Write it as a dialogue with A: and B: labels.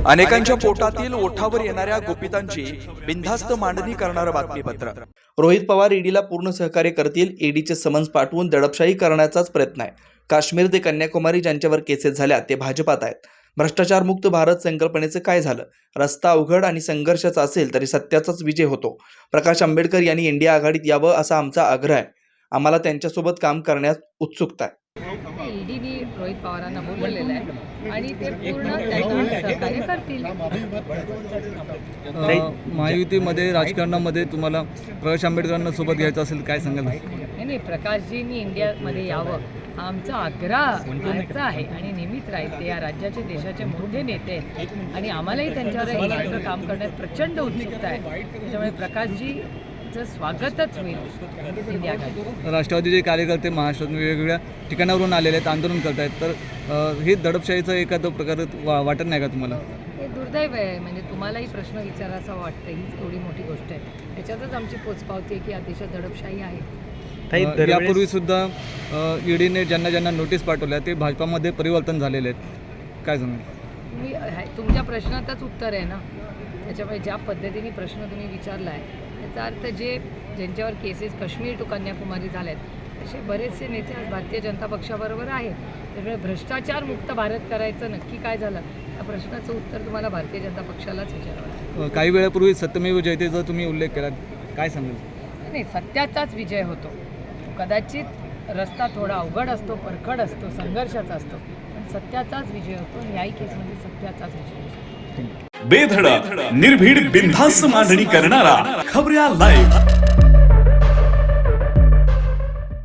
A: अनेकांच्या पोटातील ओठावर येणाऱ्या गुपितांची बिनधास्त मांडणी करणारं बातमीपत्र। रोहित पवार ईडीला पूर्ण सहकार्य करतील। ईडीचे समन्स पाठवून दडपशाही करण्याचाच प्रयत्न आहे। काश्मीर ते कन्याकुमारी ज्यांच्यावर केसेस झाल्या ते भाजपात आहेत। भ्रष्टाचार मुक्त भारत संकल्पनेचं काय झालं? रस्ता अवघड आणि संघर्षाचा असेल तरी सत्याचाच विजय होतो। प्रकाश आंबेडकर यांनी इंडिया आघाडीत यावं असा आमचा आग्रह आहे। आम्हाला त्यांच्यासोबत काम करण्यास उत्सुकता आहे।
B: ईडीने रोहित पवारांना बोलवलेलं आहे आणि ते पूर्ण त्यांना सहकार्य करतील।
C: महायुतीमध्ये राजकारणामध्ये तुम्हाला प्रकाश आंबेडकरांना सोबत घ्यायचं असेल काय सांगाल?
B: नाही, प्रकाशजींनी इंडियामध्ये यावं हा आमचा आग्रह आहे आणि नेहमीच राहील। ते या राज्याचे देशाचे मोठे नेते आहेत आणि आम्हालाही त्यांच्यावर एकत्र काम करण्यात प्रचंड उत्सुकता आहे। त्याच्यामुळे प्रकाशजी स्वागतच होईल इंडिया आघाडीत।
C: राष्ट्रवादीचे कार्यकर्ते महाराष्ट्रातून वेगवेगळ्या ठिकाणावरून आलेले आहेत, आंदोलन करत आहेत, तर हे दडपशाहीचा एखादा प्रकार वाटत नाही का तुम्हाला?
B: हे दुर्दैव आहे, म्हणजे तुम्हालाही प्रश्न विचारायचा वाटतं। हीच थोडी मोठी गोष्ट आहे, त्याच्यातच आमची पोचपावती आहे की अतिशय दडपशाही आहे।
C: यापूर्वी सुद्धा ईडीने ज्यांना नोटीस पाठवल्या ते भाजपामध्ये परिवर्तन झालेले आहेत, काय सांगाल?
B: तुमच्या प्रश्नातच उत्तर आहे ना, त्याच्यामुळे ज्या पद्धतीने प्रश्न तुम्ही विचारला आहे त्याचा अर्थ ज्यांच्यावर केसेस काश्मीर टू कन्याकुमारी झाले आहेत असे बरेचसे नेते आज भारतीय जनता पक्षाबरोबर आहेत। त्यामुळे भ्रष्टाचार मुक्त भारत करायचं नक्की काय झालं या प्रश्नाचं उत्तर तुम्हाला भारतीय जनता पक्षालाच विचारावं लागेल।
C: काही वेळापूर्वी सत्यमेव जयतेचा तुम्ही उल्लेख केला, काय सांगाल?
B: नाही, सत्याचाच विजय होतो। कदाचित रस्ता थोडा अवघड असतो, परखड असतो, संघर्षाचा असतो, पण सत्याचाच विजय होतो आणि याही केसमध्ये सत्याचाच विजय होतो।
D: बेधडक निर्भीड बिनधास्त मांडणी करणारा खबऱ्या लाईव्ह।